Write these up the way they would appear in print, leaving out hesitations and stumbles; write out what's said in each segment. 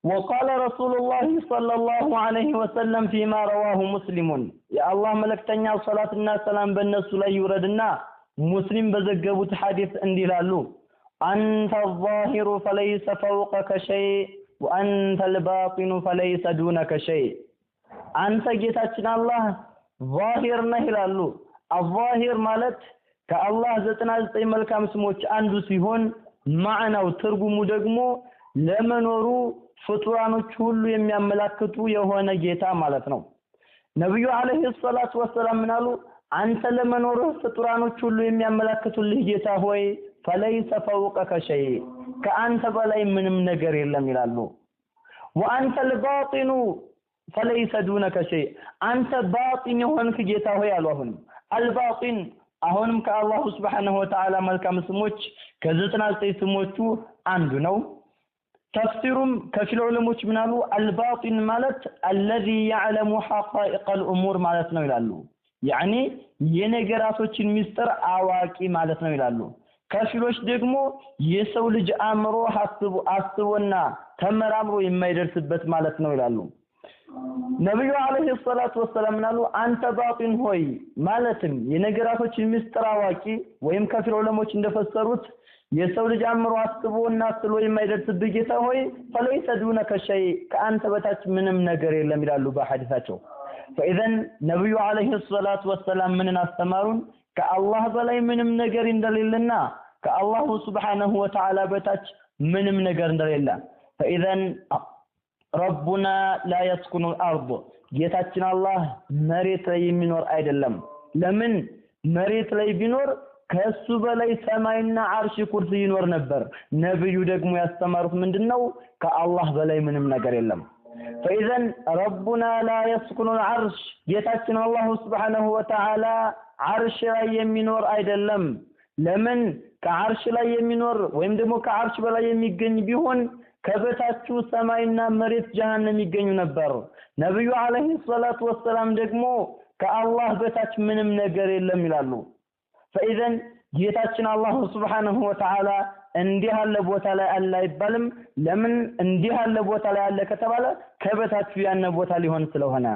وقال رسول الله صلى الله عليه وسلم فيما رواه مسلم يا الله ملكتنيا صلاة الناس سلام بالناس لا يردنا مسلم بزجبوت حديث اندي لالو أنت الظاهر فليس فوقك شيء وأنت الباطن فليس دونك شيء أنت جيتاتنا الله ظاهر نهلالو الظاهر مالت كالله زتنا زي ملكام سموش أندو سيهون معنا وترجمو دقمو لمنورو ፍጡራኖች ሁሉ የሚያመላክቱ የሆነ ጌታ ማለት ነው ነብዩ አለይሂ ሰላቱ ወሰለም ምናሉ አንተ ለመኖርህ ፍጡራኖች ሁሉ የሚያመላክቱልህ ጌታ ሆይ فليس فوقك شيء ከአንተ በላይ ምንም ነገር የለም ይላሉ وانت الباطن فليس دونك شيء አንተ ባጢን የሆንክ ጌታ ሆይ አሉን الباطن አሁንም ከአላህ Subhanahu Wa Ta'ala መልካም ስሞች ከ99 ስሞቹ አንዱ ነው تفسيرهم كفيل علماء منالو الباطن مالت الذي يعلم حقائق الأمور مالتنا يلالو يعني ينجراتوچن مستر አዋቂ مالتنا يلالو كفيلوش ደግሞ የሰው ልጅ አእምሮ አስቦና ተመራምሮ የማይደርስበት ማለት ነው ይላሉ ነብዩ አለይሂ ሰላቱ ወሰለም ናሉ አንተ ባጢን ሆይ ማለትም የነገራቶችን ምስጥር አዋቂ ወይም ከፊል ዑለሞች እንደፈሰሩት የሰው ልጅ አእምሮ አስቦና አስሎ የማይደርስበት ጌታ ሆይ فليس دونك شيء ከአንተ በታች ምንም ነገር የለም ይላሉ በሐዲሳቸው فاذا ነብዩ አለይሂ ሰላቱ ወሰለም ምንን አስተማሩን ከአላህ በላይ ምንም ነገር እንደሌለና ከአላህ Subhanahu Wa Ta'ala በታች ምንም ነገር እንደሌለ فاذا ربنا لا يسكن الارض ጌታችን አላህ መሬት ላይ የሚኖር አይደለም ለምን መሬት ላይ ቢኖር ከሱ በላይ ሰማይና አርሽ ኩርሲ ይኖር ነበር ነብዩ ደግሞ ያስተማሩት ምንድነው ከአላህ በላይ ምንም ነገር የለም فاذا ربنا لا يسكن العرش ጌታችን አላህ Subhanahu Wa Ta'ala አርሽ ላይ የሚኖር አይደለም ለምን ከአርሽ ላይ የሚኖር ወይም ደግሞ ከአርሽ በላይ የሚገኝ ቢሆን ከበታቹ ሰማይና መሬት ጀሃነም ይገኙ ነበር ነብዩ አለይሂ ሰላቱ ወሰለም ደግሞ ከአላህ በታች ምንም ነገር የለም ይላሉ فاذا ጌታችን አላህ Subhanahu Wa Ta'ala እንዲህ ያለ ቦታ ላይ አለ አይባልም ለምን እንዲህ ያለ ቦታ ላይ አለ ከተባለ ከበታቹ ያነ ቦታ ሊሆን ስለሆነ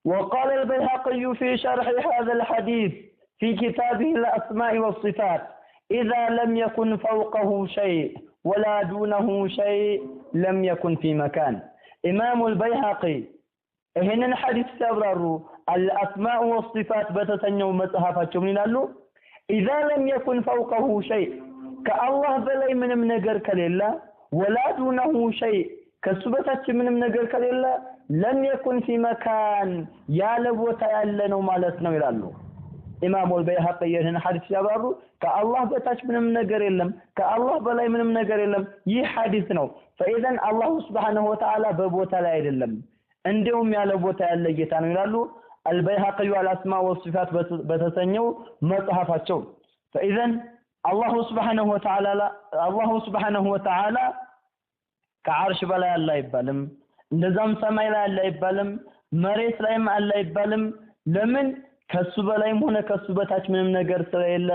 وقال البيهقي في شرح هذا الحديث في كتابه الأسماء والصفات إذا لم يكن فوقه شيء ولا دونه شيء لم يكن في مكان إمام البيهقي هنا الحديث تبرر الأسماء والصفات بتسنيو مصحفاتهم يلالو إذا لم يكن فوقه شيء كالله بلاي من نجر كليلا ولا دونه شيء كسبتات من نجر كليلا لم يكن في مكان يا لبوتا يالنو مالتنا يلالو إمام البيهقي هنا حديث يبرر كالله بتاش من نجر يلم كالله بلاي من نجر يلم ي حديث نو فإذا الله سبحانه وتعالى ببوتا لا يلم عندهم يا لبوتا يالا ጌታ ነው ይላሉ البيهقي على الاسماء والصفات በተሰኘው መጽሐፋቸው فاذا الله سبحانه وتعالى ከዓርሽ በላይ አለ አይባልም እንደዛም ሰማይ ላይ አለ አይባልም መሬት ላይም አለ አይባልም ለምን ከሱ በላይም ሆነ ከሱ በታች ምንም ነገር ስለሌለ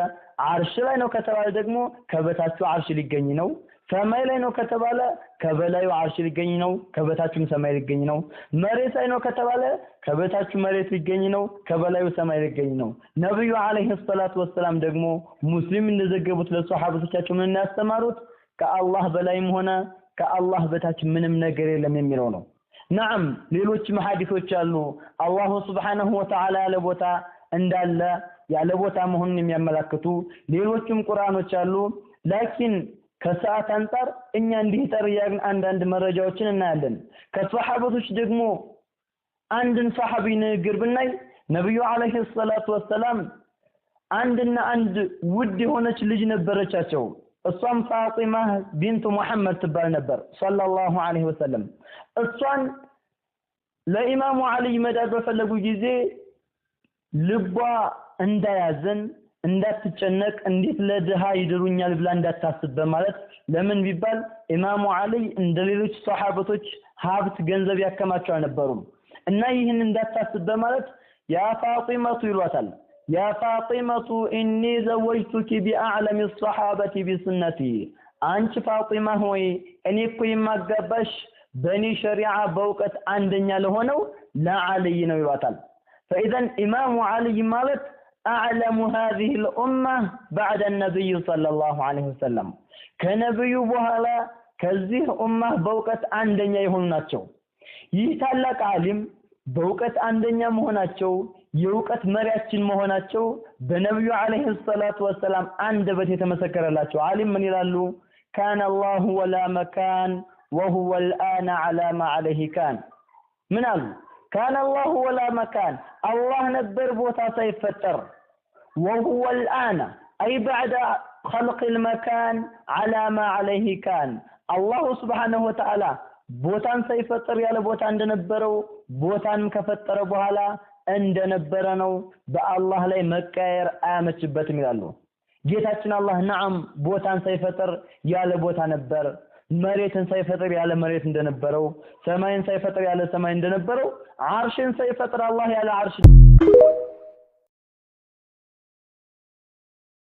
ዓርሽ ላይ ነው ከተባለ ደግሞ ከበታቹ ዓርሽ ሊገኝ ነው ሰማይ ላይ ነው ከተባለ ከበላዩ ዓርሽ ሊገኝ ነው ከበታቹም ሰማይ ሊገኝ ነው መሬት ላይ ነው ከተባለ ከበታቹ መሬት ሊገኝ ነው ከበላዩ ሰማይ ሊገኝ ነው ነብዩ አለይሂ ሰላቱ ወሰለም ደግሞ ሙስሊም እንደዘገቡት ለሷሃቦቻቸው ምን ያስተማሩት ከአላህ በላይም ሆነ ከአላህ በታች ምንም ነገር የለም የሚለው ነው نعم ሌሎች ሐዲሶች አሉ አላህ Subhanahu Wa Ta'ala ያለ ቦታ እንዳለ ያለ ቦታ መሆኑን የሚያመለክቱ ሌሎችም ቁርአኖች አሉ ላኪን ከሰዓት አንፃር እኛ እንዲህ ተርያን አንዳንድ መረጃዎችን እናያለን ከሷሃቦች ደግሞ አንድን ሷሃቢ ንግር ብናይ ነብዩ አለይሂ ሰላቱ ወሰለም አንድና አንድ ውድ የሆነች ልጅ ነበረቻቸው እሷም ፋጢማ ቢንቱ መሐመድ ትባል ነበር ሰለላሁ ዐለይሂ ወሰለም እሷን ለኢማሙ አሊ መዳር በፈለጉ ጊዜ ልቧ እንዳያዘን እንዳትጨነቅ እንዴት ለድሃ ይድሩኛል ብላ እንዳታስብ በማለት ለምን ቢባል ኢማሙ አሊ እንደሌሎች ሷሃቦች ሀብት ገንዘብ ያከማቸው አልነበሩም እና ይህን እንዳታስብ በማለት ያ ፋጢማቱ ይሏታል يا فاطمة إني زوجتك بأعلم الصحابة بسنتي أنت فاطمة هوي أني كوي مقبش በኒ ሸሪዓ በእውቀት አንደኛ ለሆነው ለዓልይ ነው ይሏታል فإذا إمام علي ማለት أعلم هذه الأمة بعد النبي صلى الله عليه وسلم ከነብዩ በኋላ ከዚህ ኡማ በእውቀት አንደኛ የሆኑ ናቸው ይህ ታላቅ ዓሊም በእውቀት አንደኛ መሆናቸው የእውቀት መሪያችን መሆናቸው በነብዩ አለይሂ ሰላቱ ወሰለም አንደበት የተመሰከረላቸው ዓሊም ምን ይላሉ كان الله ولا مكان وهو الآن على ما عليه كان من كان الله ولا مكان الله نبر بوتا سيفتر وهو الآن أي بعد خلق المكان على ما عليه كان الله سبحانه وتعالى بوتان سيفتر يالا بوتان እንደነበረው بوتان ከፈጠረ በኋላ እንደነበረ ነው በአላህ ላይ መቀየር አያመችበትም ይላሉ ጌታችን አላህ ነዓም ቦታን ሳይፈጥር ያለ ቦታ ነበር መሬትን ሳይፈጥር ያለ መሬት እንደነበረው ሰማይን ሳይፈጥር ያለ ሰማይ እንደነበረው አርሽን ሳይፈጥር አላህ ያለ አርሽ